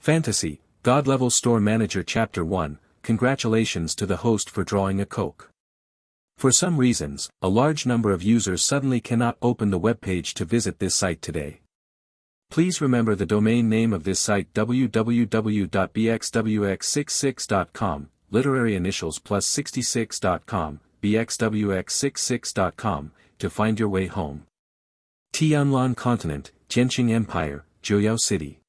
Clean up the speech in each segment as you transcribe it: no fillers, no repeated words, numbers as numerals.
Fantasy, God Level Store Manager Chapter 1, Congratulations to the host for drawing a Coke. For some reasons, a large number of users suddenly cannot open the web page to visit this site today. Please remember the domain name of this site www.bxwx66.com, literary initials plus 66.com, bxwx66.com, to find your way home. Tianlan Continent, Jianqing Empire, Jouyao City.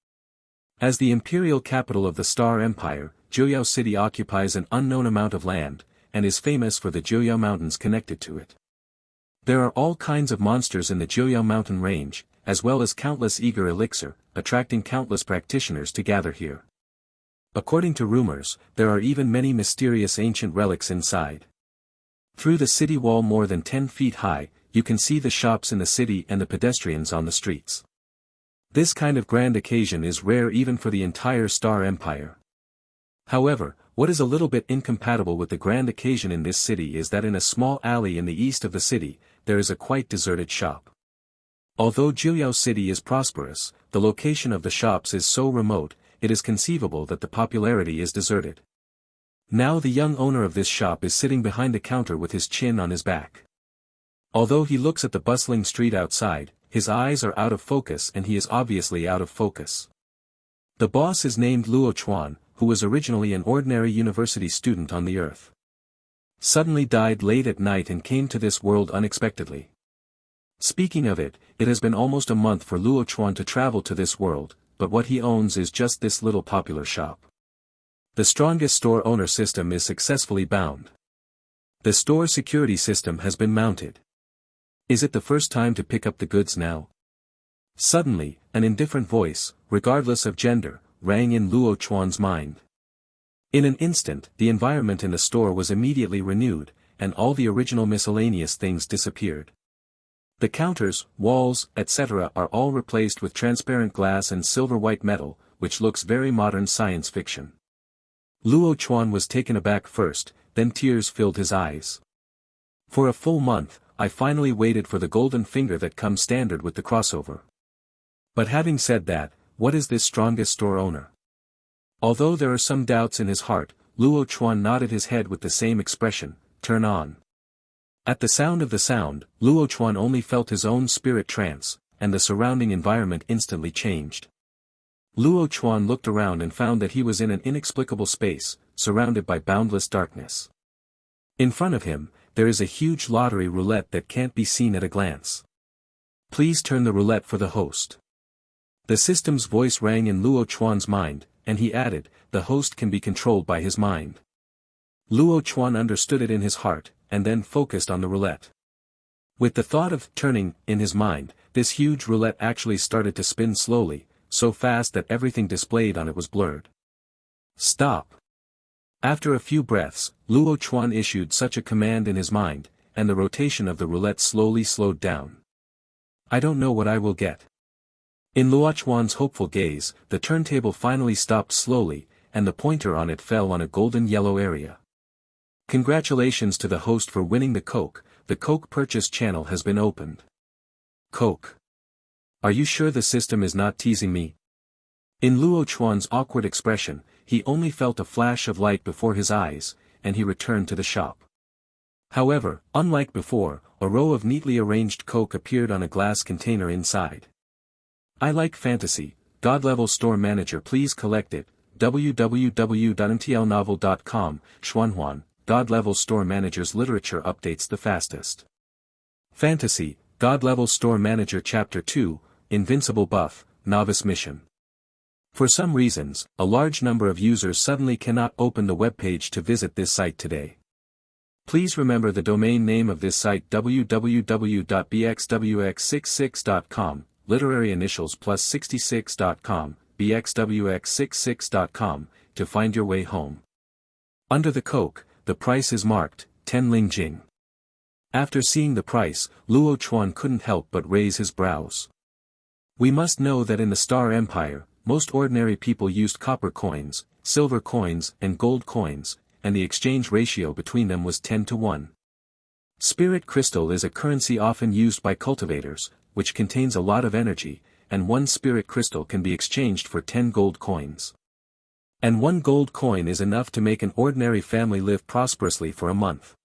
As the imperial capital of the Star Empire, Jouyao City occupies an unknown amount of land, and is famous for the Jouyao Mountains connected to it. There are all kinds of monsters in the Jouyao mountain range, as well as countless eager elixir, attracting countless practitioners to gather here. According to rumors, there are even many mysterious ancient relics inside. Through the city wall more than 10 feet high, you can see the shops in the city and the pedestrians on the streets. This kind of grand occasion is rare even for the entire Star Empire. However, what is a little bit incompatible with the grand occasion in this city is that in a small alley in the east of the city, there is a quite deserted shop. Although Jouyao City is prosperous, the location of the shops is so remote, it is conceivable that the popularity is deserted. Now the young owner of this shop is sitting behind the counter with his chin on his back. Although he looks at the bustling street outside, his eyes are out of focus and he is obviously out of focus. The boss is named Luo Chuan, who was originally an ordinary university student on the earth. Suddenly died late at night and came to this world unexpectedly. Speaking of it, it has been almost a month for Luo Chuan to travel to this world, but what he owns is just this little popular shop. The strongest store owner system is successfully bound. The store security system has been mounted. Is it the first time to pick up the goods now? Suddenly, an indifferent voice, regardless of gender, rang in Luo Chuan's mind. In an instant, the environment in the store was immediately renewed, and all the original miscellaneous things disappeared. The counters, walls, etc. are all replaced with transparent glass and silver-white metal, which looks very modern science fiction. Luo Chuan was taken aback first, then tears filled his eyes. For a full month, I finally waited for the golden finger that comes standard with the crossover. But having said that, what is this strongest store owner? Although there are some doubts in his heart, Luo Chuan nodded his head with the same expression, turn on. At the sound of the sound, Luo Chuan only felt his own spirit trance, and the surrounding environment instantly changed. Luo Chuan looked around and found that he was in an inexplicable space, surrounded by boundless darkness. In front of him, there is a huge lottery roulette that can't be seen at a glance. Please turn the roulette for the host. The system's voice rang in Luo Chuan's mind, and he added, the host can be controlled by his mind. Luo Chuan understood it in his heart, and then focused on the roulette. With the thought of turning in his mind, this huge roulette actually started to spin slowly, so fast that everything displayed on it was blurred. Stop. After a few breaths, Luo Chuan issued such a command in his mind, and the rotation of the roulette slowly slowed down. I don't know what I will get. In Luo Chuan's hopeful gaze, the turntable finally stopped slowly, and the pointer on it fell on a golden yellow area. Congratulations to the host for winning the Coke purchase channel has been opened. Coke. Are you sure the system is not teasing me? In Luo Chuan's awkward expression, he only felt a flash of light before his eyes, and he returned to the shop. However, unlike before, a row of neatly arranged Coke appeared on a glass container inside. I like fantasy, God Level Store Manager, please collect it, www.ntlnovel.com, Xuanhuan, God Level Store Manager's literature updates the fastest. Fantasy, God Level Store Manager Chapter 2, Invincible Buff, Novice Mission. For some reasons, a large number of users suddenly cannot open the web page to visit this site today. Please remember the domain name of this site www.bxwx66.com, literary initials plus 66.com, bxwx66.com, to find your way home. Under the Coke, the price is marked, 10 Ling Jing. After seeing the price, Luo Chuan couldn't help but raise his brows. We must know that in the Star Empire, most ordinary people used copper coins, silver coins and gold coins, and the exchange ratio between them was 10 to 1. Spirit crystal is a currency often used by cultivators, which contains a lot of energy, and one spirit crystal can be exchanged for 10 gold coins. And 1 gold coin is enough to make an ordinary family live prosperously for a month.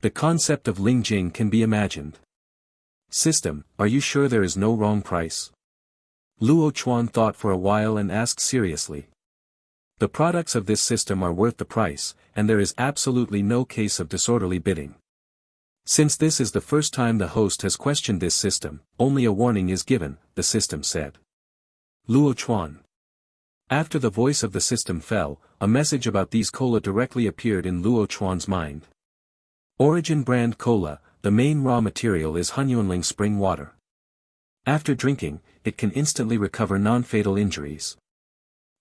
The concept of Ling Jing can be imagined. System, are you sure there is no wrong price? Luo Chuan thought for a while and asked seriously. The products of this system are worth the price, and there is absolutely no case of disorderly bidding. Since this is the first time the host has questioned this system, only a warning is given, the system said. Luo Chuan. After the voice of the system fell, a message about these cola directly appeared in Luo Chuan's mind. Origin brand cola, the main raw material is Hunyuanling spring water. After drinking, it can instantly recover non-fatal injuries.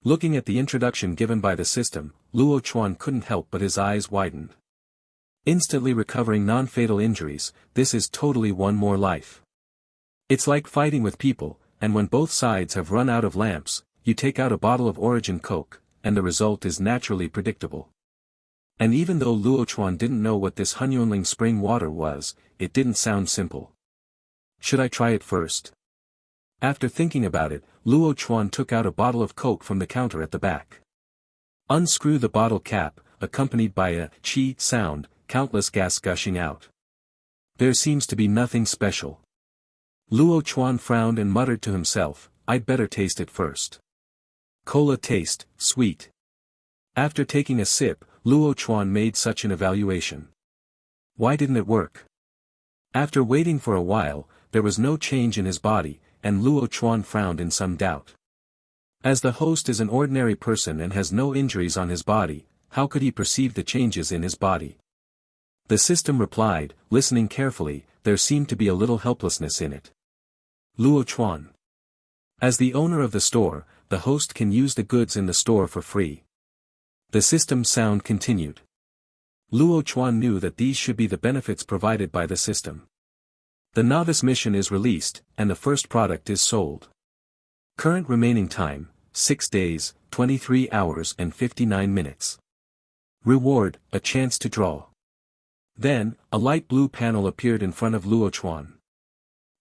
Looking at the introduction given by the system, Luo Chuan couldn't help but his eyes widened. Instantly recovering non-fatal injuries, this is totally one more life. It's like fighting with people, and when both sides have run out of lamps, you take out a bottle of Origin Coke, and the result is naturally predictable. And even though Luo Chuan didn't know what this Hunyuanling spring water was, it didn't sound simple. Should I try it first? After thinking about it, Luo Chuan took out a bottle of Coke from the counter at the back. Unscrew the bottle cap, accompanied by a "chi" sound, countless gas gushing out. There seems to be nothing special. Luo Chuan frowned and muttered to himself, I'd better taste it first. Cola taste, sweet. After taking a sip, Luo Chuan made such an evaluation. Why didn't it work? After waiting for a while, there was no change in his body, and Luo Chuan frowned in some doubt. As the host is an ordinary person and has no injuries on his body, how could he perceive the changes in his body? The system replied, listening carefully, there seemed to be a little helplessness in it. Luo Chuan. As the owner of the store, the host can use the goods in the store for free. The system sound continued. Luo Chuan knew that these should be the benefits provided by the system. The novice mission is released, and the first product is sold. Current remaining time, 6 days, 23 hours and 59 minutes. Reward, a chance to draw. Then, a light blue panel appeared in front of Luo Chuan.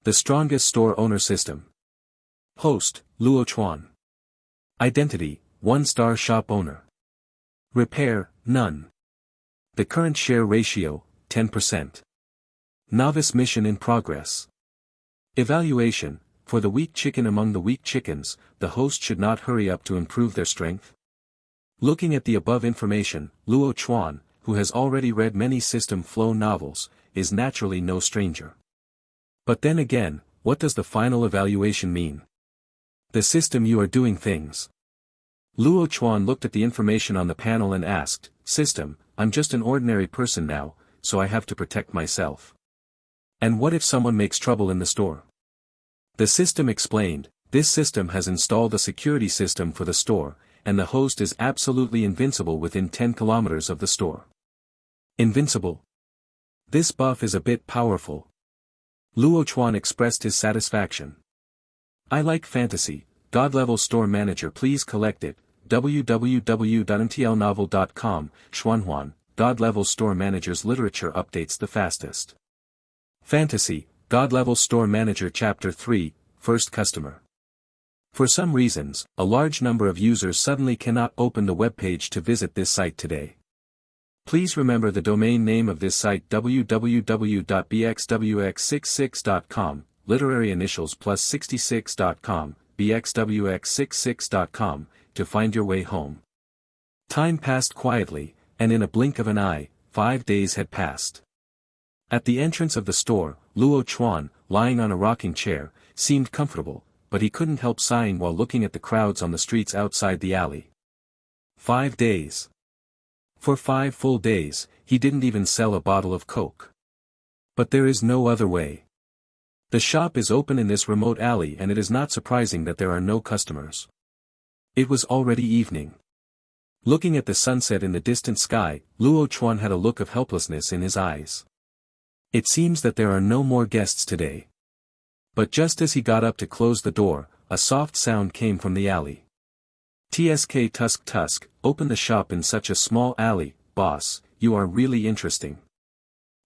The strongest store owner system. Host, Luo Chuan. Identity, 1-star shop owner. Repair, none. The current share ratio, 10%. Novice mission in progress. Evaluation, for the weak chicken among the weak chickens, the host should not hurry up to improve their strength. Looking at the above information, Luo Chuan, who has already read many system flow novels, is naturally no stranger. But then again, what does the final evaluation mean? The system you are doing things. Luo Chuan looked at the information on the panel and asked, System, I'm just an ordinary person now, so I have to protect myself. And what if someone makes trouble in the store? The system explained, this system has installed a security system for the store, and the host is absolutely invincible within 10 kilometers of the store. Invincible? This buff is a bit powerful. Luo Chuan expressed his satisfaction. I like fantasy, God-level store manager please collect it, www.mtlnovel.com, Xuanhuan, God-level store manager's literature updates the fastest. Fantasy, God-level store manager chapter 3, first customer. For some reasons, a large number of users suddenly cannot open the web page to visit this site today. Please remember the domain name of this site www.bxwx66.com, literary initials plus 66.com, bxwx66.com, to find your way home. Time passed quietly, and in a blink of an eye, 5 days had passed. At the entrance of the store, Luo Chuan, lying on a rocking chair, seemed comfortable, but he couldn't help sighing while looking at the crowds on the streets outside the alley. 5 days. For 5 full days, he didn't even sell a bottle of Coke. But there is no other way. The shop is open in this remote alley and it is not surprising that there are no customers. It was already evening. Looking at the sunset in the distant sky, Luo Chuan had a look of helplessness in his eyes. It seems that there are no more guests today. But just as he got up to close the door, a soft sound came from the alley. Tsk Tusk, open the shop in such a small alley, boss, you are really interesting.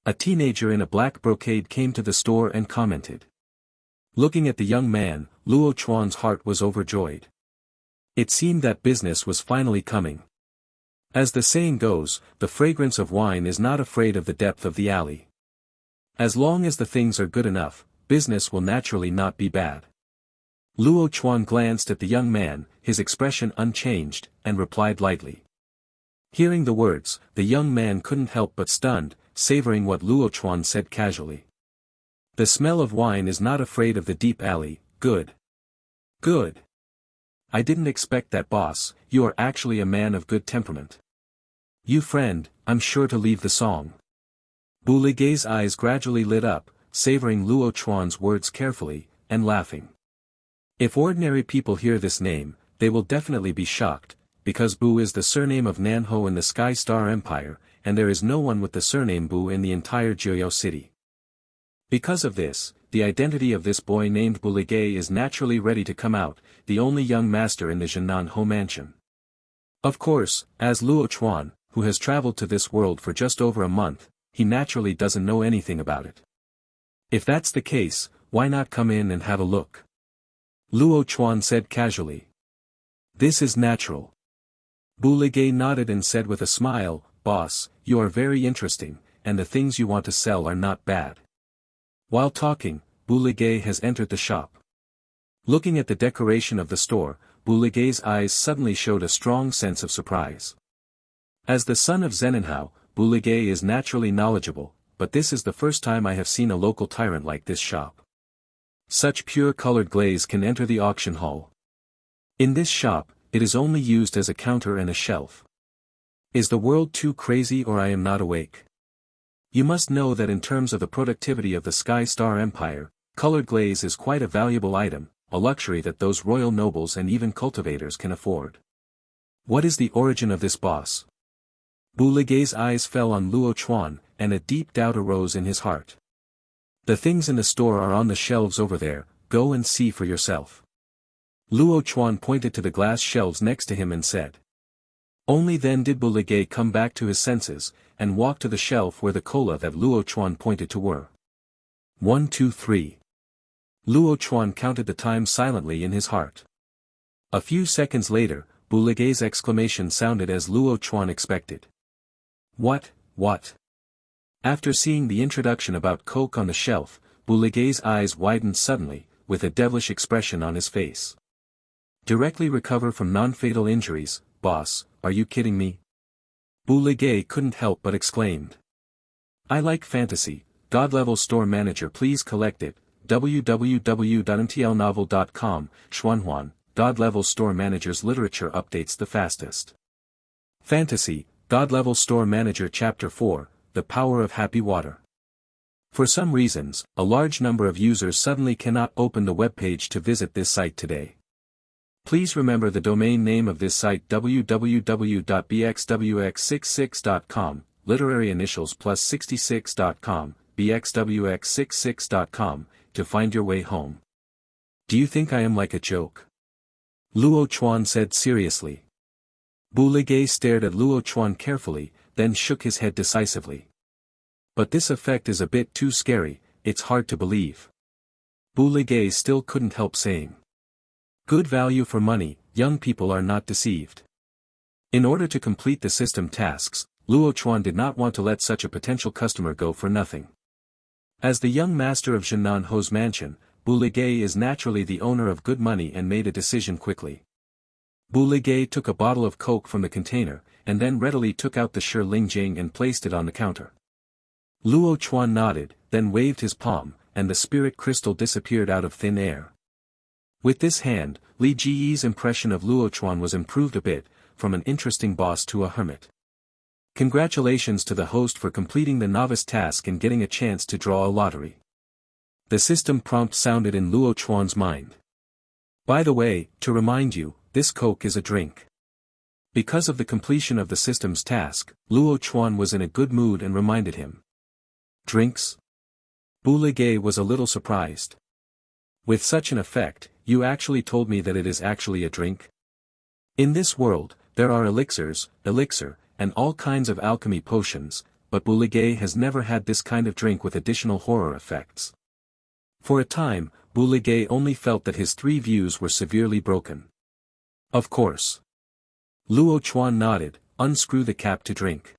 A teenager in a black brocade came to the store and commented. Looking at the young man, Luo Chuan's heart was overjoyed. It seemed that business was finally coming. As the saying goes, the fragrance of wine is not afraid of the depth of the alley. As long as the things are good enough, business will naturally not be bad. Luo Chuan glanced at the young man, his expression unchanged, and replied lightly. Hearing the words, the young man couldn't help but stunned, savoring what Luo Chuan said casually. The smell of wine is not afraid of the deep alley, good. Good. I didn't expect that, boss. You are actually a man of good temperament. You friend, I'm sure to leave the song. Bu Ligei's eyes gradually lit up, savoring Luo Chuan's words carefully, and laughing. If ordinary people hear this name, they will definitely be shocked, because Bu is the surname of Nanho in the Sky Star Empire, and there is no one with the surname Bu in the entire Joyao City. Because of this, the identity of this boy named Bu Ligei is naturally ready to come out, the only young master in the Zhennan mansion. Of course, as Luo Chuan, who has traveled to this world for just over a month, he naturally doesn't know anything about it. If that's the case, why not come in and have a look? Luo Chuan said casually. This is natural. Bu Ligei nodded and said with a smile, boss, you are very interesting, and the things you want to sell are not bad. While talking, Bu Ligei has entered the shop. Looking at the decoration of the store, Bu Ligei's eyes suddenly showed a strong sense of surprise. As the son of Zeninhao, Bu Ligei is naturally knowledgeable, but this is the first time I have seen a local tyrant like this shop. Such pure colored glaze can enter the auction hall. In this shop, it is only used as a counter and a shelf. Is the world too crazy or I am not awake? You must know that in terms of the productivity of the Sky Star Empire, colored glaze is quite a valuable item, a luxury that those royal nobles and even cultivators can afford. What is the origin of this, boss? Bu Ligei's eyes fell on Luo Chuan, and a deep doubt arose in his heart. The things in the store are on the shelves over there, go and see for yourself. Luo Chuan pointed to the glass shelves next to him and said. Only then did Bu Ligei come back to his senses, and walk to the shelf where the cola that Luo Chuan pointed to were. 1, 2, 3. Luo Chuan counted the time silently in his heart. A few seconds later, Bu Ligei's exclamation sounded as Luo Chuan expected. What? After seeing the introduction about Coke on the shelf, Bu Ligei's eyes widened suddenly, with a devilish expression on his face. Directly recover from non-fatal injuries, boss, are you kidding me? Bu Ligei couldn't help but exclaimed. I like fantasy, God-level store manager please collect it, www.mtlnovel.com, Xuanhuan, God-level store manager's literature updates the fastest. Fantasy, God-level store manager Chapter 4, The Power of Happy Water. For some reasons, a large number of users suddenly cannot open the web page to visit this site today. Please remember the domain name of this site www.bxwx66.com, literary initials plus 66.com, bxwx66.com, to find your way home. Do you think I am like a joke? Luo Chuan said seriously. Bu Ligei stared at Luo Chuan carefully, then shook his head decisively. But this effect is a bit too scary, it's hard to believe. Bu Ligei still couldn't help saying. Good value for money, young people are not deceived. In order to complete the system tasks, Luo Chuan did not want to let such a potential customer go for nothing. As the young master of Zhennan Ho's mansion, Bu Ligei is naturally the owner of good money and made a decision quickly. Bu Ligei took a bottle of Coke from the container, and then readily took out the Shi Ling Jing and placed it on the counter. Luo Chuan nodded, then waved his palm, and the spirit crystal disappeared out of thin air. With this hand, Li Jiyi's impression of Luo Chuan was improved a bit, from an interesting boss to a hermit. Congratulations to the host for completing the novice task and getting a chance to draw a lottery. The system prompt sounded in Luo Chuan's mind. By the way, to remind you, this Coke is a drink. Because of the completion of the system's task, Luo Chuan was in a good mood and reminded him. Drinks? Bu Ligei was a little surprised. With such an effect, you actually told me that it is actually a drink? In this world, there are elixir, and all kinds of alchemy potions, but Bu Ligei has never had this kind of drink with additional horror effects. For a time, Bu Ligei only felt that his three views were severely broken. Of course. Luo Chuan nodded, unscrew the cap to drink.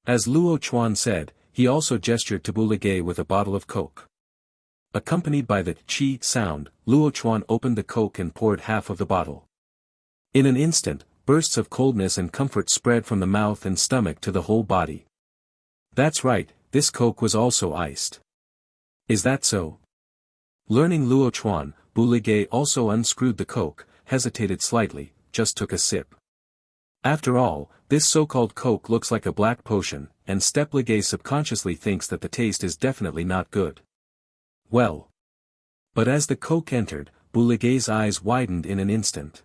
As Luo Chuan said, he also gestured to Buligay with a bottle of Coke. Accompanied by the chi sound, Luo Chuan opened the Coke and poured half of the bottle. In an instant, bursts of coldness and comfort spread from the mouth and stomach to the whole body. That's right, this Coke was also iced. Is that so? Learning Luo Chuan, Buligay also unscrewed the Coke, hesitated slightly, just took a sip. After all, this so-called Coke looks like a black potion, and Ligay subconsciously thinks that the taste is definitely not good. Well. But as the Coke entered, Buligay's eyes widened in an instant.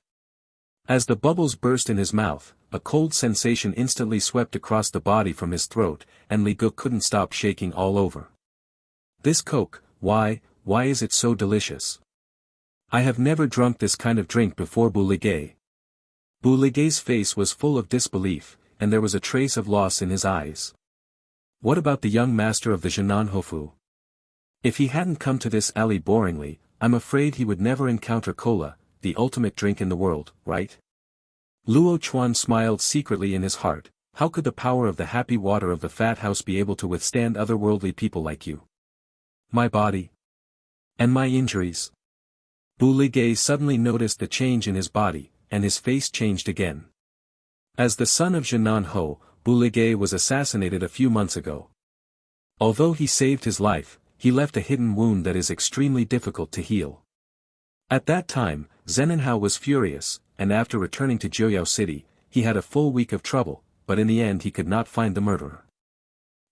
As the bubbles burst in his mouth, a cold sensation instantly swept across the body from his throat, and Li Gu couldn't stop shaking all over. This Coke, why is it so delicious? I have never drunk this kind of drink before. Buligay. Buligay's face was full of disbelief, and there was a trace of loss in his eyes. What about the young master of the Jinan Hofu? If he hadn't come to this alley boringly, I'm afraid he would never encounter cola, the ultimate drink in the world, right? Luo Chuan smiled secretly in his heart. How could the power of the happy water of the fat house be able to withstand otherworldly people like you? My body? And my injuries? Buligay suddenly noticed the change in his body, and his face changed again. As the son of Jinan Ho, Buligay was assassinated a few months ago. Although he saved his life, he left a hidden wound that is extremely difficult to heal. At that time, Zeninhao was furious, and after returning to Joyao City, he had a full week of trouble, but in the end he could not find the murderer.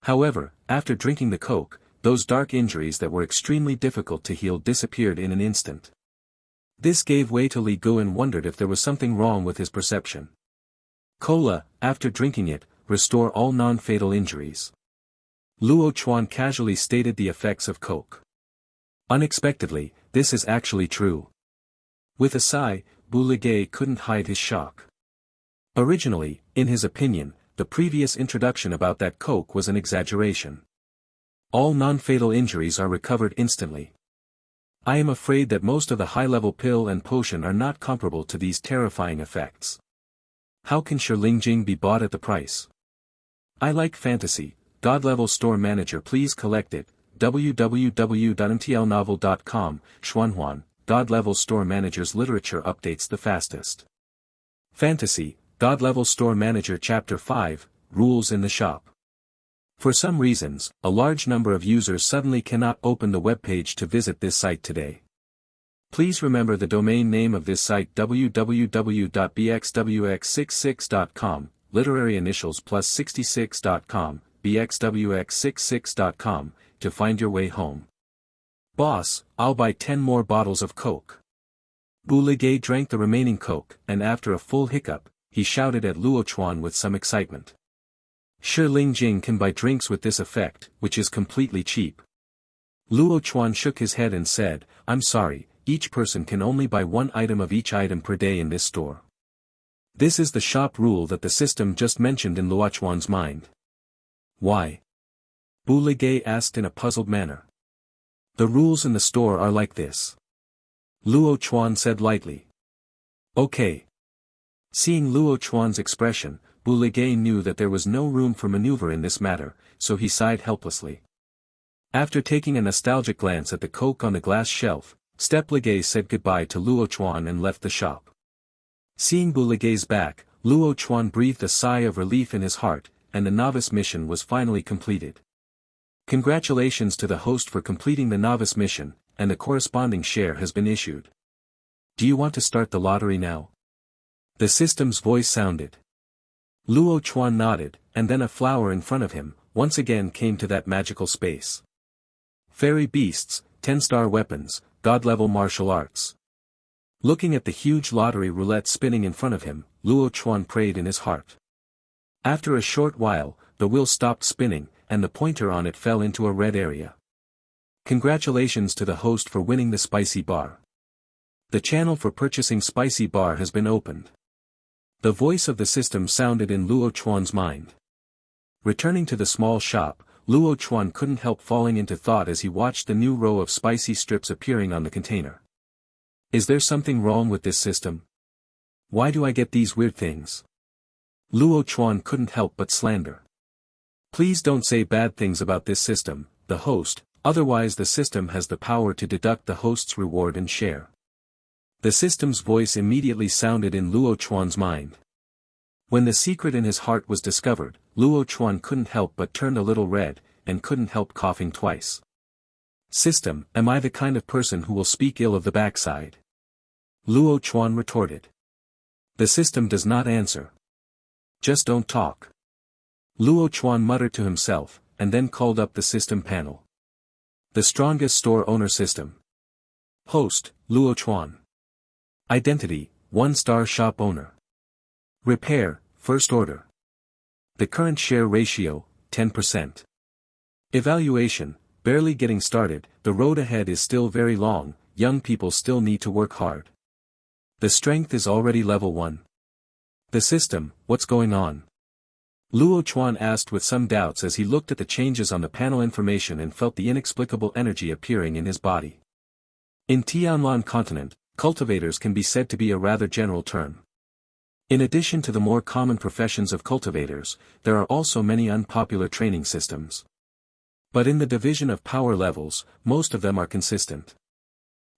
However, after drinking the Coke, those dark injuries that were extremely difficult to heal disappeared in an instant. This gave way to Li Gu and wondered if there was something wrong with his perception. Cola, after drinking it, restore all non-fatal injuries. Luo Chuan casually stated the effects of Coke. Unexpectedly, this is actually true. With a sigh, Buligay couldn't hide his shock. Originally, in his opinion, the previous introduction about that Coke was an exaggeration. All non-fatal injuries are recovered instantly. I am afraid that most of the high-level pill and potion are not comparable to these terrifying effects. How can Shirlingjing be bought at the price? I like fantasy. God-level store manager, please collect it. www.mtlnovel.com, Xuanhuan, God-level store manager's literature updates the fastest. Fantasy, God-level store manager Chapter 5, Rules in the Shop. For some reasons, a large number of users suddenly cannot open the web page to visit this site today. Please remember the domain name of this site, www.bxwx66.com, literary initials plus 66.com, bxwx66.com, to find your way home. Boss, I'll buy 10 more bottles of Coke. Buligay drank the remaining Coke, and after a full hiccup, he shouted at Luo Chuan with some excitement. Shirlingjing can buy drinks with this effect, which is completely cheap. Luo Chuan shook his head and said, I'm sorry, each person can only buy one item of each item per day in this store. This is the shop rule that the system just mentioned in Luo Chuan's mind. Why? Buligay asked in a puzzled manner. The rules in the store are like this. Luo Chuan said lightly. Okay. Seeing Luo Chuan's expression, Buligay knew that there was no room for maneuver in this matter, so he sighed helplessly. After taking a nostalgic glance at the Coke on the glass shelf, Ligay said goodbye to Luo Chuan and left the shop. Seeing Buligay's back, Luo Chuan breathed a sigh of relief in his heart, and the novice mission was finally completed. Congratulations to the host for completing the novice mission, and the corresponding share has been issued. Do you want to start the lottery now? The system's voice sounded. Luo Chuan nodded, and then a flower in front of him, once again came to that magical space. Fairy beasts, 10-star weapons, God-level martial arts. Looking at the huge lottery roulette spinning in front of him, Luo Chuan prayed in his heart. After a short while, the wheel stopped spinning, and the pointer on it fell into a red area. Congratulations to the host for winning the spicy bar. The channel for purchasing spicy bar has been opened. The voice of the system sounded in Luo Chuan's mind. Returning to the small shop, Luo Chuan couldn't help falling into thought as he watched the new row of spicy strips appearing on the container. Is there something wrong with this system? Why do I get these weird things? Luo Chuan couldn't help but slander. Please don't say bad things about this system, the host, otherwise the system has the power to deduct the host's reward and share. The system's voice immediately sounded in Luo Chuan's mind. When the secret in his heart was discovered, Luo Chuan couldn't help but turn a little red, and couldn't help coughing twice. System, am I the kind of person who will speak ill of the backside? Luo Chuan retorted. The system does not answer. Just don't talk. Luo Chuan muttered to himself, and then called up the system panel. The strongest store owner system. Host, Luo Chuan. Identity, 1-star shop owner. Repair, first order. The current share ratio, 10%. Evaluation, barely getting started, the road ahead is still very long, young people still need to work hard. The strength is already level 1. The system, what's going on? Luo Chuan asked with some doubts as he looked at the changes on the panel information and felt the inexplicable energy appearing in his body. In Tianlan continent, cultivators can be said to be a rather general term. In addition to the more common professions of cultivators, there are also many unpopular training systems. But in the division of power levels, most of them are consistent.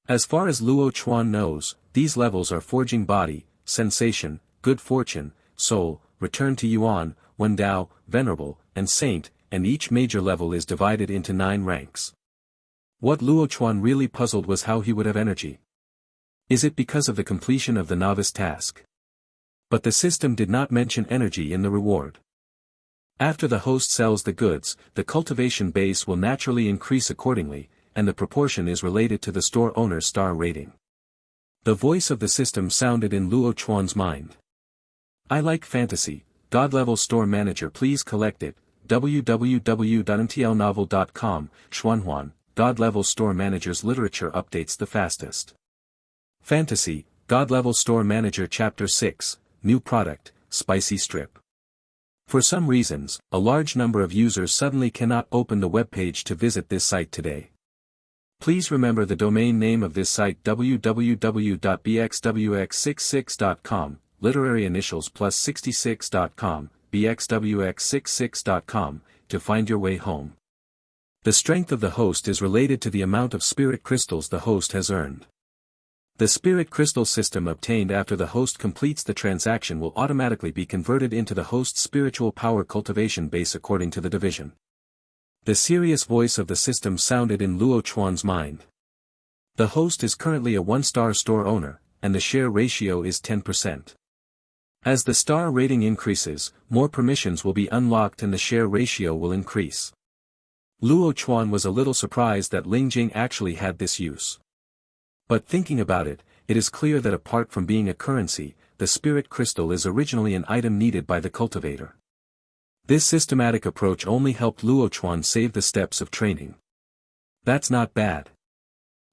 As far as Luo Chuan knows, these levels are forging body, sensation, good fortune, soul, return to yuan, Wendao, venerable, and saint, and each major level is divided into 9 ranks. What Luo Chuan really puzzled was how he would have energy. Is it because of the completion of the novice task? But the system did not mention energy in the reward. After the host sells the goods, the cultivation base will naturally increase accordingly, and the proportion is related to the store owner's star rating. The voice of the system sounded in Luo Chuan's mind. I like fantasy. God-level store manager, please collect it. www.mtlnovel.com, Xuanhuan, God-level store manager's literature updates the fastest. Fantasy, God-level store manager chapter 6, new product, spicy strip. For some reasons, a large number of users suddenly cannot open the web page to visit this site today. Please remember the domain name of this site www.bxwx66.com. Literary initials plus 66.com, bxwx66.com, to find your way home. The strength of the host is related to the amount of spirit crystals the host has earned. The spirit crystal system obtained after the host completes the transaction will automatically be converted into the host's spiritual power cultivation base according to the division. The serious voice of the system sounded in Luo Chuan's mind. The host is currently a 1-star store owner, and the share ratio is 10%. As the star rating increases, more permissions will be unlocked and the share ratio will increase. Luo Chuan was a little surprised that Lingjing actually had this use. But thinking about it, it is clear that apart from being a currency, the spirit crystal is originally an item needed by the cultivator. This systematic approach only helped Luo Chuan save the steps of training. That's not bad.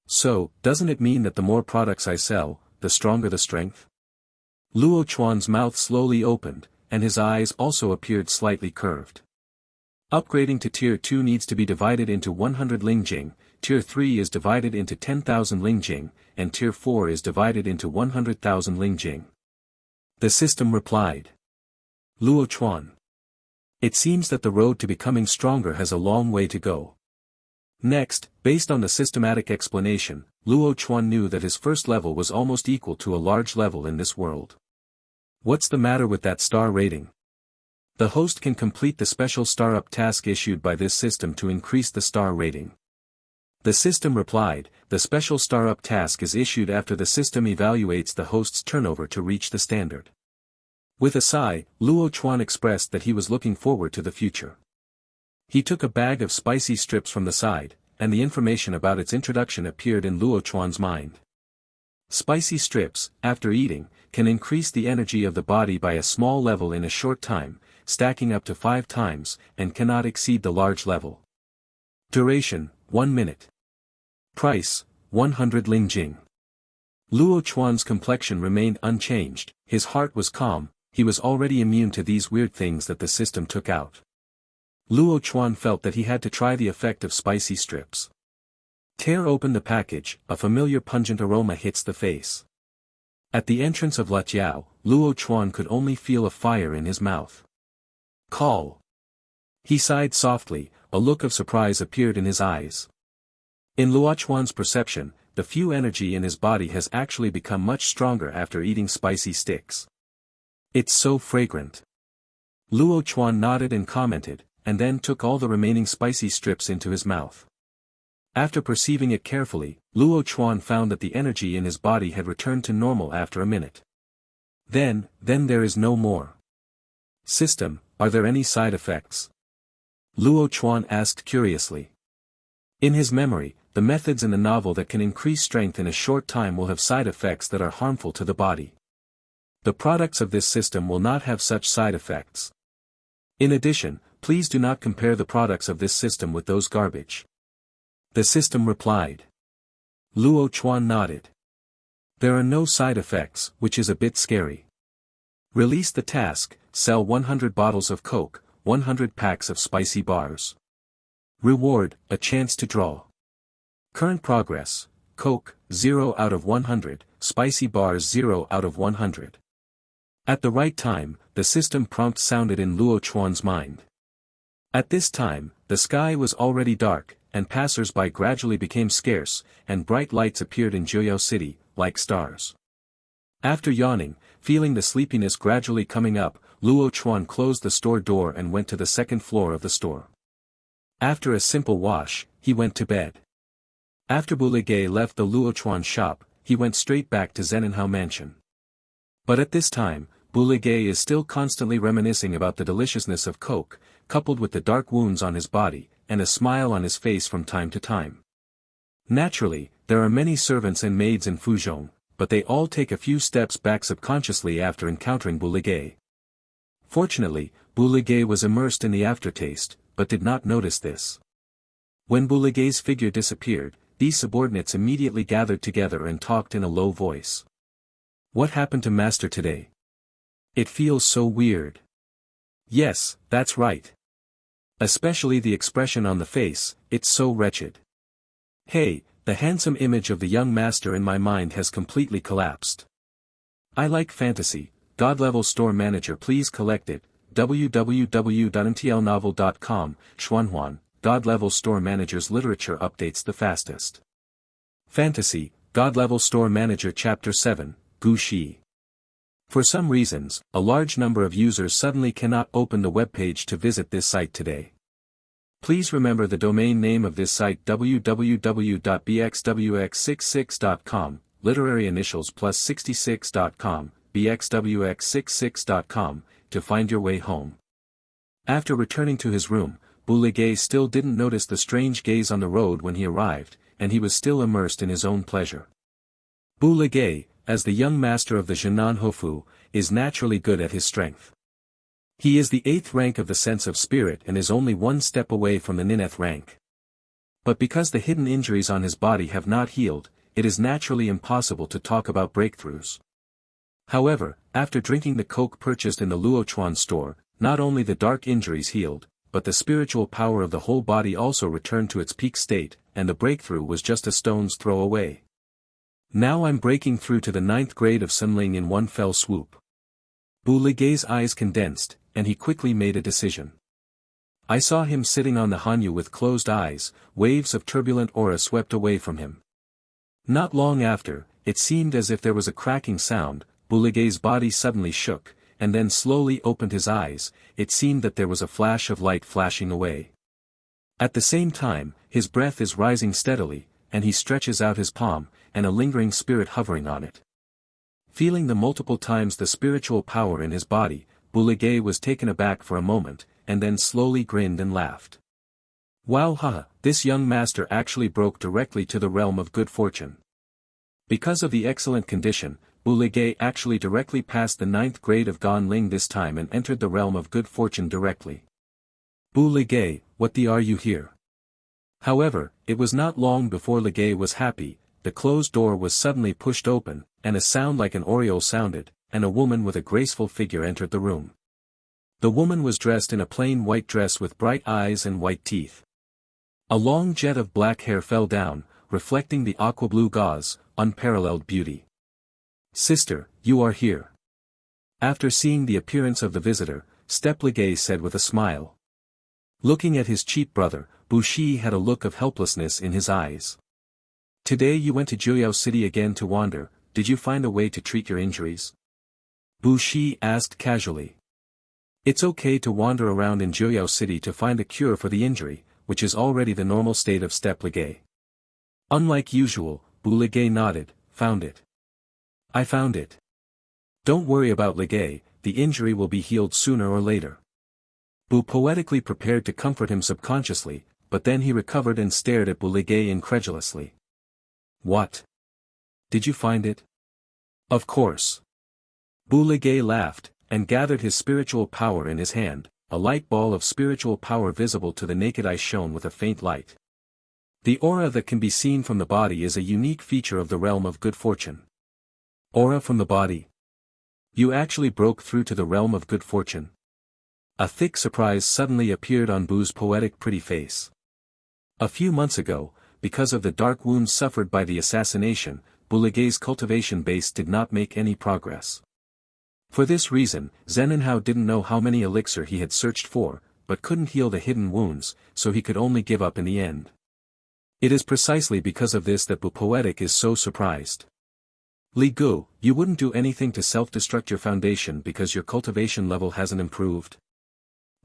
So, doesn't it mean that the more products I sell, the stronger the strength? Luo Chuan's mouth slowly opened, and his eyes also appeared slightly curved. Upgrading to Tier 2 needs to be divided into 100 Lingjing, Tier 3 is divided into 10,000 Lingjing, and Tier 4 is divided into 100,000 Lingjing. The system replied. Luo Chuan. It seems that the road to becoming stronger has a long way to go. Next, based on the systematic explanation, Luo Chuan knew that his first level was almost equal to a large level in this world. What's the matter with that star rating? The host can complete the special star-up task issued by this system to increase the star rating. The system replied, the special star-up task is issued after the system evaluates the host's turnover to reach the standard. With a sigh, Luo Chuan expressed that he was looking forward to the future. He took a bag of spicy strips from the side, and the information about its introduction appeared in Luo Chuan's mind. Spicy strips, after eating, can increase the energy of the body by a small level in a short time, stacking up to 5 times, and cannot exceed the large level. Duration, 1 minute. Price, 100 Lingjing. Luo Chuan's complexion remained unchanged, his heart was calm, he was already immune to these weird things that the system took out. Luo Chuan felt that he had to try the effect of spicy strips. Tear open the package, a familiar pungent aroma hits the face. At the entrance of Latiao, Luo Chuan could only feel a fire in his mouth. Call! He sighed softly, a look of surprise appeared in his eyes. In Luo Chuan's perception, the few energy in his body has actually become much stronger after eating spicy sticks. It's so fragrant. Luo Chuan nodded and commented, and then took all the remaining spicy strips into his mouth. After perceiving it carefully, Luo Chuan found that the energy in his body had returned to normal after a minute. Then there is no more. System, are there any side effects? Luo Chuan asked curiously. In his memory, the methods in the novel that can increase strength in a short time will have side effects that are harmful to the body. The products of this system will not have such side effects. In addition, please do not compare the products of this system with those garbage. The system replied. Luo Chuan nodded. There are no side effects, which is a bit scary. Release the task, sell 100 bottles of Coke, 100 packs of spicy bars. Reward, a chance to draw. Current progress, Coke, 0 out of 100, spicy bars 0 out of 100. At the right time, the system prompt sounded in Luo Chuan's mind. At this time, the sky was already dark, and passers-by gradually became scarce, and bright lights appeared in Joyao City, like stars. After yawning, feeling the sleepiness gradually coming up, Luo Chuan closed the store door and went to the second floor of the store. After a simple wash, he went to bed. After Buligay left the Luo Chuan shop, he went straight back to Zenenhao Mansion. But at this time, Buligay is still constantly reminiscing about the deliciousness of Coke, coupled with the dark wounds on his body, and a smile on his face from time to time. Naturally, there are many servants and maids in Fuzhong, but they all take a few steps back subconsciously after encountering Buligay. Fortunately, Buligay was immersed in the aftertaste, but did not notice this. When Buligay's figure disappeared, these subordinates immediately gathered together and talked in a low voice. What happened to Master today? It feels so weird. Yes, that's right. Especially the expression on the face, it's so wretched. Hey, the handsome image of the young master in my mind has completely collapsed. I like fantasy, God-level store manager please collect it, www.ntlnovel.com, Xuanhuan, God-level store manager's literature updates the fastest. Fantasy, God-level store manager chapter 7, Gu Shi. For some reasons, a large number of users suddenly cannot open the web page to visit this site today. Please remember the domain name of this site www.bxwx66.com, literary initials plus 66.com, bxwx66.com, to find your way home. After returning to his room, Buligay still didn't notice the strange gaze on the road when he arrived, and he was still immersed in his own pleasure. Buligay, as the young master of the Zhenan Hofu, is naturally good at his strength. He is the 8th rank of the sense of spirit and is only one step away from the ninth rank. But because the hidden injuries on his body have not healed, it is naturally impossible to talk about breakthroughs. However, after drinking the Coke purchased in the Luo Chuan store, not only the dark injuries healed, but the spiritual power of the whole body also returned to its peak state, and the breakthrough was just a stone's throw away. Now I'm breaking through to the 9th grade of Sunling in one fell swoop. Buligay's eyes condensed, and he quickly made a decision. I saw him sitting on the Hanyu with closed eyes, waves of turbulent aura swept away from him. Not long after, it seemed as if there was a cracking sound, Buligay's body suddenly shook, and then slowly opened his eyes, it seemed that there was a flash of light flashing away. At the same time, his breath is rising steadily, and he stretches out his palm, and a lingering spirit hovering on it. Feeling the multiple times the spiritual power in his body, Buligay was taken aback for a moment, and then slowly grinned and laughed. Wow, haha, this young master actually broke directly to the realm of good fortune. Because of the excellent condition, Buligay actually directly passed the 9th grade of Ganling this time and entered the realm of good fortune directly. Buligay, what the are you here? However, it was not long before Ligay was happy. The closed door was suddenly pushed open, and a sound like an oriole sounded, and a woman with a graceful figure entered the room. The woman was dressed in a plain white dress with bright eyes and white teeth. A long jet of black hair fell down, reflecting the aqua blue gauze, unparalleled beauty. Sister, you are here. After seeing the appearance of the visitor, Step Ligay said with a smile. Looking at his cheap brother, Bushi had a look of helplessness in his eyes. Today you went to Joyao City again to wander, did you find a way to treat your injuries? Bushi asked casually. It's okay to wander around in Joyao City to find a cure for the injury, which is already the normal state of Step Ligay. Unlike usual, Bu Ligay nodded, found it. I found it. Don't worry about Ligay, the injury will be healed sooner or later. Bu poetically prepared to comfort him subconsciously, but then he recovered and stared at Bu Ligay incredulously. What? Did you find it? Of course. Bu Ligay laughed, and gathered his spiritual power in his hand, a light ball of spiritual power visible to the naked eye shone with a faint light. The aura that can be seen from the body is a unique feature of the realm of good fortune. Aura from the body? You actually broke through to the realm of good fortune. A thick surprise suddenly appeared on Bu's poetic pretty face. A few months ago, because of the dark wounds suffered by the assassination, Bu Ligay's cultivation base did not make any progress. For this reason, Zeninhao didn't know how many elixir he had searched for, but couldn't heal the hidden wounds, so he could only give up in the end. It is precisely because of this that Bu Poetic is so surprised. Li Gu, you wouldn't do anything to self-destruct your foundation because your cultivation level hasn't improved?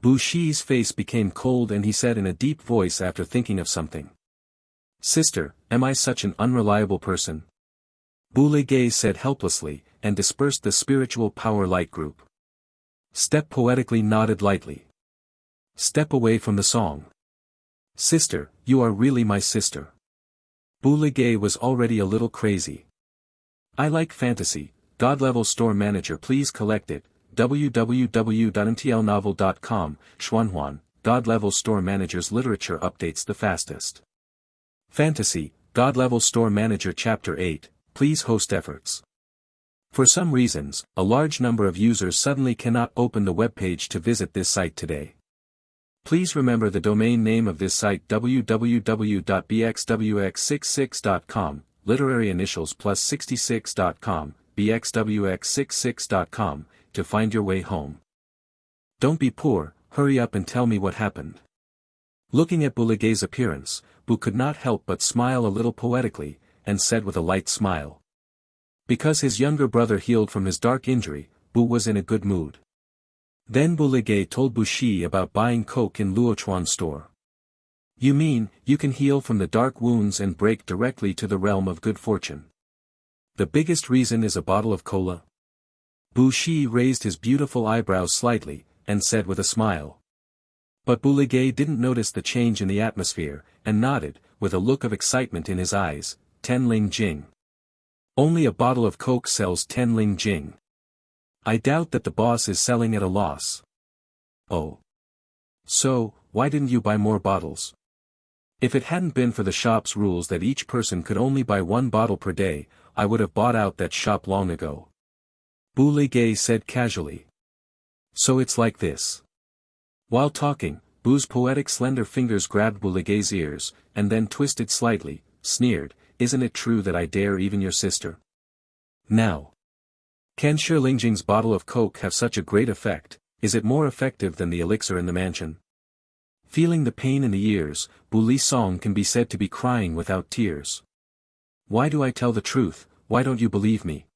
Bu Shi's face became cold and he said in a deep voice after thinking of something. Sister, am I such an unreliable person? Bu Ligay said helplessly, and dispersed the spiritual power light group. Step poetically nodded lightly. Step away from the song. Sister, you are really my sister. Bu Ligay was already a little crazy. I like fantasy, God level store manager please collect it, www.mtlnovel.com, Xuanhuan, God level store manager's literature updates the fastest. Fantasy, God level store manager chapter 8, please host efforts. For some reasons, a large number of users suddenly cannot open the web page to visit this site today. Please remember the domain name of this site www.bxwx66.com, literary initials plus 66.com, bxwx66.com, to find your way home. Don't be poor, hurry up and tell me what happened. Looking at Bu Ligay's appearance, Bu could not help but smile a little poetically, and said with a light smile. Because his younger brother healed from his dark injury, Bu was in a good mood. Then Bu Ligay told Bushi about buying coke in Luochuan's store. You mean, you can heal from the dark wounds and break directly to the realm of good fortune. The biggest reason is a bottle of cola? Bushi raised his beautiful eyebrows slightly, and said with a smile. But Bu Ligay didn't notice the change in the atmosphere, and nodded, with a look of excitement in his eyes, 10 ling jing. Only a bottle of coke sells 10 ling jing. I doubt that the boss is selling at a loss. Oh. So, why didn't you buy more bottles? If it hadn't been for the shop's rules that each person could only buy 1 bottle per day, I would have bought out that shop long ago. Bu Ligay said casually. So it's like this. While talking, Bu's poetic slender fingers grabbed Bu Ligay's ears, and then twisted slightly, sneered, isn't it true that I dare even your sister? Now. Can Shirlingjing's bottle of coke have such a great effect? Is it more effective than the elixir in the mansion? Feeling the pain in the ears, Bu Li Song can be said to be crying without tears. Why do I tell the truth, why don't you believe me?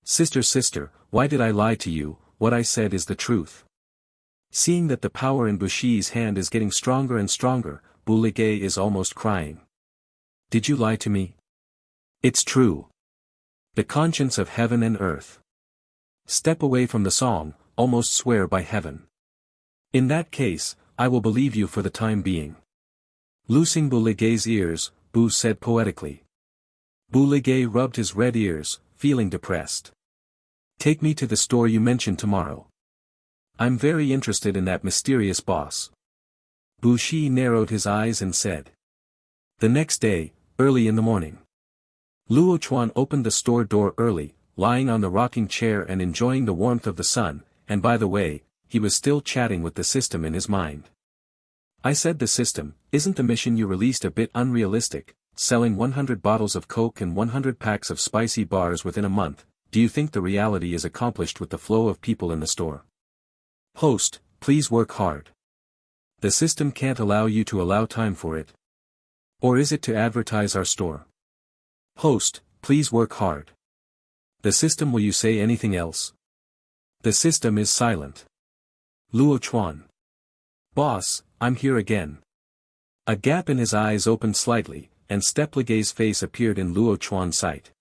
Sister, why did I lie to you, what I said is the truth. Seeing that the power in Bushi's hand is getting stronger and stronger, Bu Ligay is almost crying. Did you lie to me? It's true. The conscience of heaven and earth. Step away from the song, almost swear by heaven. In that case, I will believe you for the time being. Loosing Bu Ligay's ears, Bu said poetically. Bu Ligay rubbed his red ears, feeling depressed. Take me to the store you mentioned tomorrow. I'm very interested in that mysterious boss. Bushi narrowed his eyes and said. The next day, early in the morning. Luochuan opened the store door early, lying on the rocking chair and enjoying the warmth of the sun, and by the way, he was still chatting with the system in his mind. I said the system, isn't the mission you released a bit unrealistic, selling 100 bottles of coke and 100 packs of spicy bars within a month, do you think the reality is accomplished with the flow of people in the store? Host, please work hard. The system can't allow you to allow time for it. Or is it to advertise our store? Host, please work hard. The system, will you say anything else? The system is silent. Luo Chuan. Boss, I'm here again. A gap in his eyes opened slightly, and Step Ligay's face appeared in Luo Chuan's sight.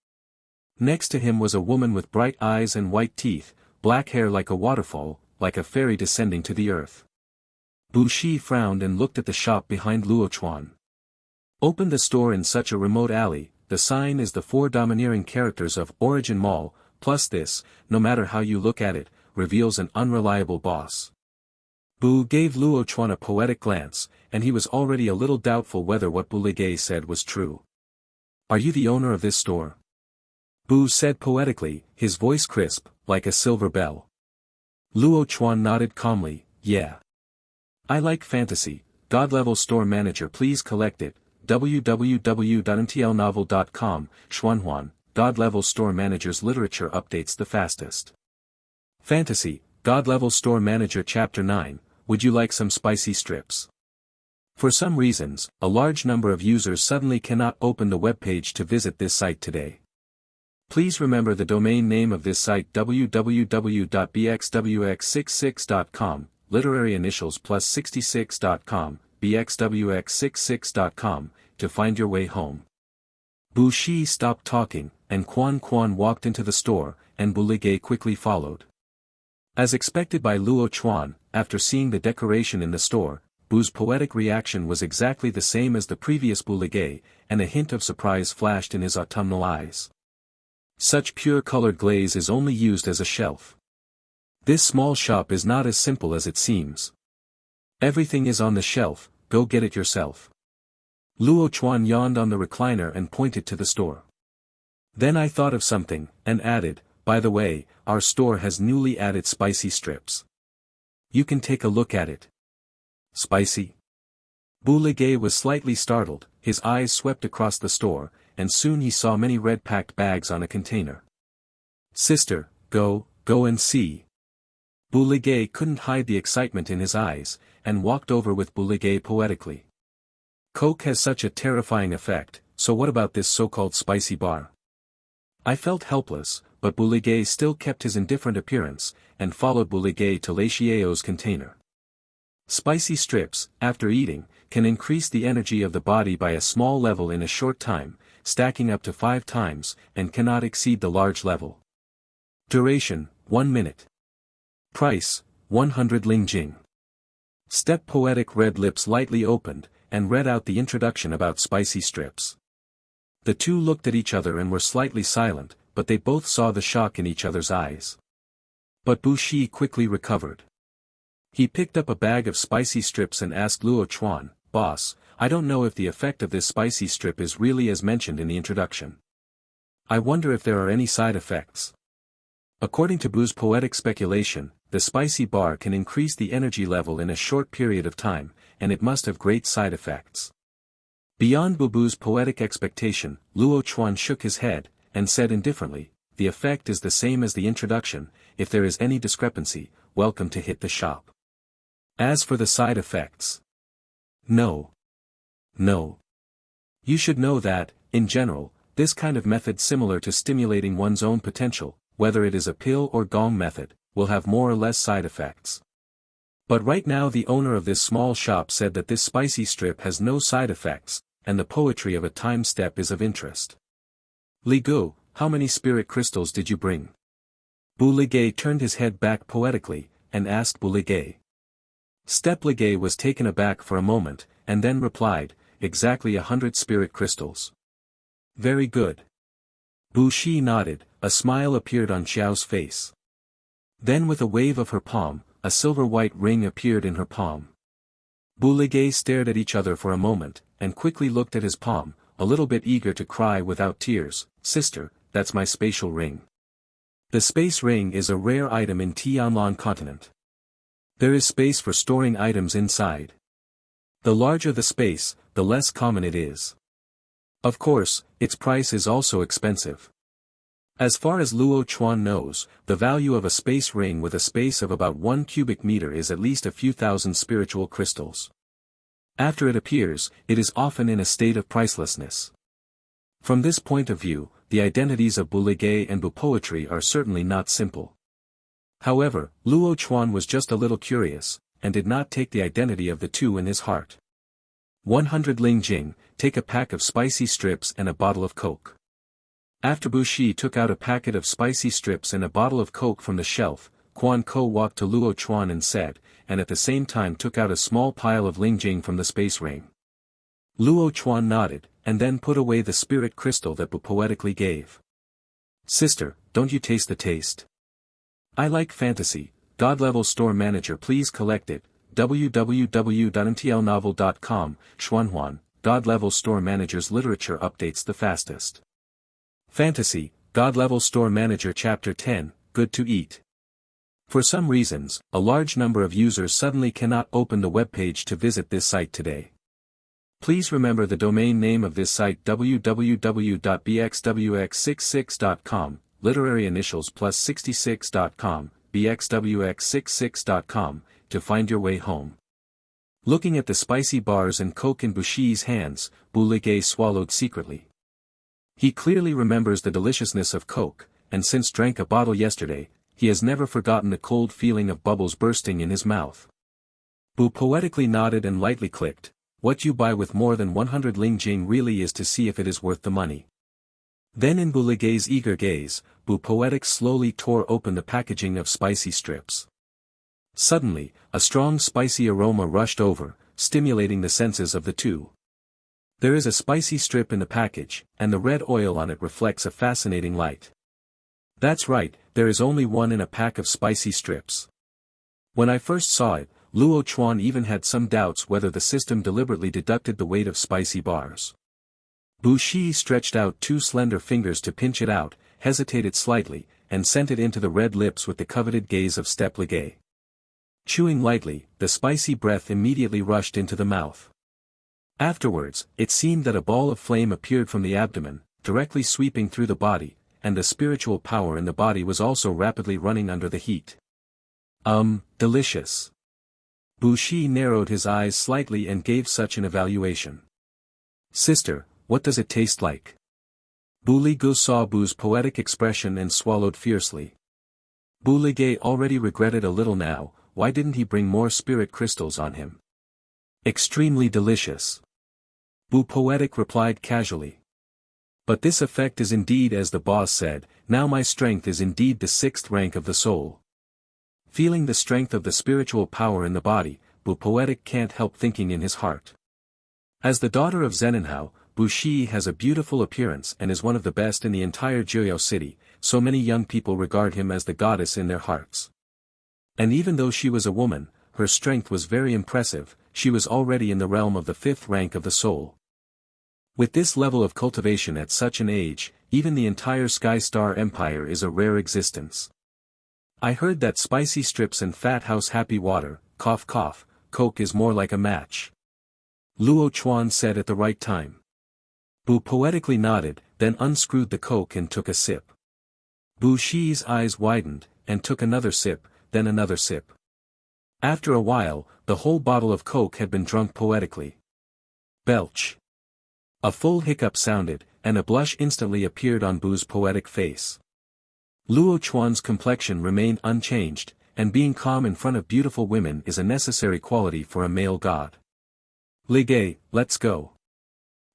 Next to him was a woman with bright eyes and white teeth, black hair like a waterfall, like a fairy descending to the earth. Bu Shi frowned and looked at the shop behind Luo Chuan. Open the store in such a remote alley, the sign is the 4 domineering characters of Origin Mall, plus this, no matter how you look at it, reveals an unreliable boss. Bu gave Luo Chuan a poetic glance, and he was already a little doubtful whether what Bu Ligay said was true. Are you the owner of this store? Bu said poetically, his voice crisp, like a silver bell. Luo Chuan nodded calmly, yeah. I like fantasy, God-level store manager, please collect it, www.mtlnovel.com, Xuanhuan, God-level store managers literature updates the fastest. Fantasy, God-level store manager chapter 9, would you like some spicy strips? For some reasons, a large number of users suddenly cannot open the web page to visit this site today. Please remember the domain name of this site www.bxwx66.com, literary initials plus 66.com, bxwx66.com, to find your way home. Bu Shi stopped talking, and Quan walked into the store, and Bu Ligay quickly followed. As expected by Luo Chuan, after seeing the decoration in the store, Bu's poetic reaction was exactly the same as the previous Bu Ligay, and a hint of surprise flashed in his autumnal eyes. Such pure colored glaze is only used as a shelf. This small shop is not as simple as it seems. Everything is on the shelf, go get it yourself. Luo Chuan yawned on the recliner and pointed to the store. Then I thought of something, and added, by the way, our store has newly added spicy strips. You can take a look at it. Spicy? Bu Ligay was slightly startled, his eyes swept across the store, and soon he saw many red-packed bags on a container. Sister, go and see. Bu Ligay couldn't hide the excitement in his eyes, and walked over with Bu Ligay poetically. Coke has such a terrifying effect, so what about this so-called spicy bar? I felt helpless, but Bu Ligay still kept his indifferent appearance, and followed Bu Ligay to Lei Xiao's container. Spicy strips, after eating, can increase the energy of the body by a small level in a short time, stacking up to 5 times, and cannot exceed the large level. Duration, 1 minute. Price, 100 lingjing. Step poetic red lips lightly opened, and read out the introduction about spicy strips. The two looked at each other and were slightly silent, but they both saw the shock in each other's eyes. But Bu Shi quickly recovered. He picked up a bag of spicy strips and asked Luo Chuan, Boss, I don't know if the effect of this spicy strip is really as mentioned in the introduction. I wonder if there are any side effects. According to Bu's poetic speculation, the spicy bar can increase the energy level in a short period of time, and it must have great side effects. Beyond Bu's poetic expectation, Luo Chuan shook his head, and said indifferently, the effect is the same as the introduction, if there is any discrepancy, welcome to hit the shop. As for the side effects. No. You should know that, in general, this kind of method similar to stimulating one's own potential, whether it is a pill or gong method, will have more or less side effects. But right now the owner of this small shop said that this spicy strip has no side effects, and the poetry of a time step is of interest. Li Gu, how many spirit crystals did you bring? Bu Ligay turned his head back poetically, and asked Bu Ligay. Step Ligay was taken aback for a moment, and then replied, exactly 100 spirit crystals. Very good. Bu Shi nodded, a smile appeared on Xiao's face. Then with a wave of her palm, a silver-white ring appeared in her palm. Bu Ligay stared at each other for a moment, and quickly looked at his palm, a little bit eager to cry without tears, Sister, that's my spatial ring. The space ring is a rare item in Tianlan continent. There is space for storing items inside. The larger the space, the less common it is. Of course, its price is also expensive. As far as Luo Chuan knows, the value of a space ring with a space of about 1 cubic meter is at least a few thousand spiritual crystals. After it appears, it is often in a state of pricelessness. From this point of view, the identities of Buligay and Bu poetry are certainly not simple. However, Luo Chuan was just a little curious, and did not take the identity of the two in his heart. 100 Ling Jing, take a pack of spicy strips and a bottle of Coke. After Bu Shi took out a packet of spicy strips and a bottle of Coke from the shelf, Quan Ko walked to Luo Chuan and said, and at the same time took out a small pile of Ling Jing from the space ring. Luo Chuan nodded, and then put away the spirit crystal that Bu poetically gave. Sister, don't you taste the taste? I like fantasy. God-level store manager, please collect it. www.mtlnovel.com, Xuanhuan, God-level store manager's literature updates the fastest. Fantasy, God-level store manager chapter 10, good to eat. For some reasons, a large number of users suddenly cannot open the web page to visit this site today. Please remember the domain name of this site www.bxwx66.com, literary initials plus 66.com, bxwx66.com, to find your way home. Looking at the spicy bars and Coke in Bu Shi's hands, Bu Ligay swallowed secretly. He clearly remembers the deliciousness of Coke, and since drank a bottle yesterday, he has never forgotten the cold feeling of bubbles bursting in his mouth. Bu poetically nodded and lightly clicked, what you buy with more than 100 Ling Jing really is to see if it is worth the money. Then in Bu Ligay's eager gaze, Bu poetic slowly tore open the packaging of spicy strips. Suddenly, a strong spicy aroma rushed over, stimulating the senses of the two. There is a spicy strip in the package, and the red oil on it reflects a fascinating light. That's right, there is only one in a pack of spicy strips. When I first saw it, Luo Chuan even had some doubts whether the system deliberately deducted the weight of spicy bars. Bu Shi stretched out two slender fingers to pinch it out, hesitated slightly, and sent it into the red lips with the coveted gaze of Step Ligay. Chewing lightly, the spicy breath immediately rushed into the mouth. Afterwards, it seemed that a ball of flame appeared from the abdomen, directly sweeping through the body, and the spiritual power in the body was also rapidly running under the heat. Delicious. Bu Shi narrowed his eyes slightly and gave such an evaluation. Sister, what does it taste like? Bu Ligay saw Bu's poetic expression and swallowed fiercely. Bu Ligay already regretted a little now, why didn't he bring more spirit crystals on him? Extremely delicious. Bu poetic replied casually. But this effect is indeed as the boss said, now my strength is indeed the 6th rank of the soul. Feeling the strength of the spiritual power in the body, Bu poetic can't help thinking in his heart. As the daughter of Zeninhao, Bu Shi has a beautiful appearance and is one of the best in the entire Jiuyao city, so many young people regard him as the goddess in their hearts. And even though she was a woman, her strength was very impressive, she was already in the realm of the 5th rank of the soul. With this level of cultivation at such an age, even the entire Sky Star Empire is a rare existence. I heard that spicy strips and fat house happy water, cough cough, Coke is more like a match. Luo Chuan said at the right time. Bu poetically nodded, then unscrewed the Coke and took a sip. Bu Shi's eyes widened, and took another sip, then another sip. After a while, the whole bottle of Coke had been drunk poetically. Belch. A full hiccup sounded, and a blush instantly appeared on Bu's poetic face. Luo Chuan's complexion remained unchanged, and being calm in front of beautiful women is a necessary quality for a male god. Ligay, let's go.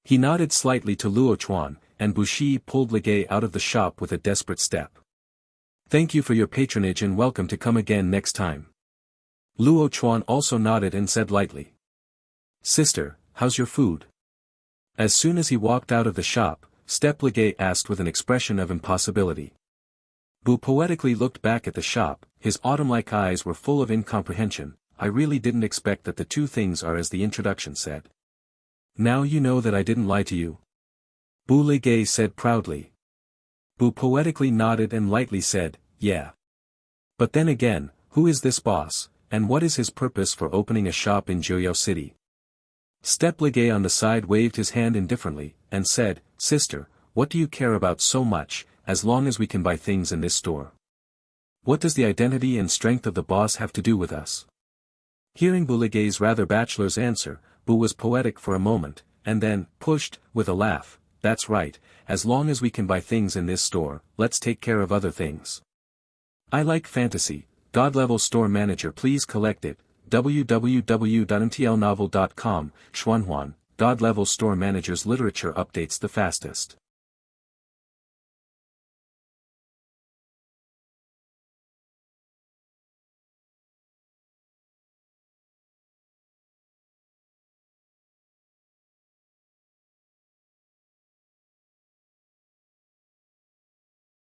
He nodded slightly to Luo Chuan, and Bu Shi pulled Ligay out of the shop with a desperate step. Thank you for your patronage and welcome to come again next time. Luo Chuan also nodded and said lightly. Sister, how's your food? As soon as he walked out of the shop, Step Ligay asked with an expression of impossibility. Bu poetically looked back at the shop, his autumn-like eyes were full of incomprehension. I really didn't expect that the two things are as the introduction said. Now you know that I didn't lie to you. Bu Ligay said proudly. Bu poetically nodded and lightly said, yeah. But then again, who is this boss, and what is his purpose for opening a shop in Jiuyao City? Step Ligay on the side waved his hand indifferently, and said, Sister, what do you care about so much, as long as we can buy things in this store. What does the identity and strength of the boss have to do with us? Hearing Buligay's rather bachelor's answer, Bu was poetic for a moment, and then, pushed, with a laugh, that's right, as long as we can buy things in this store, let's take care of other things. I like fantasy. God-level store manager, please collect it. www.mtlnovel.com, Xuanhuan, God-level store managers literature updates the fastest.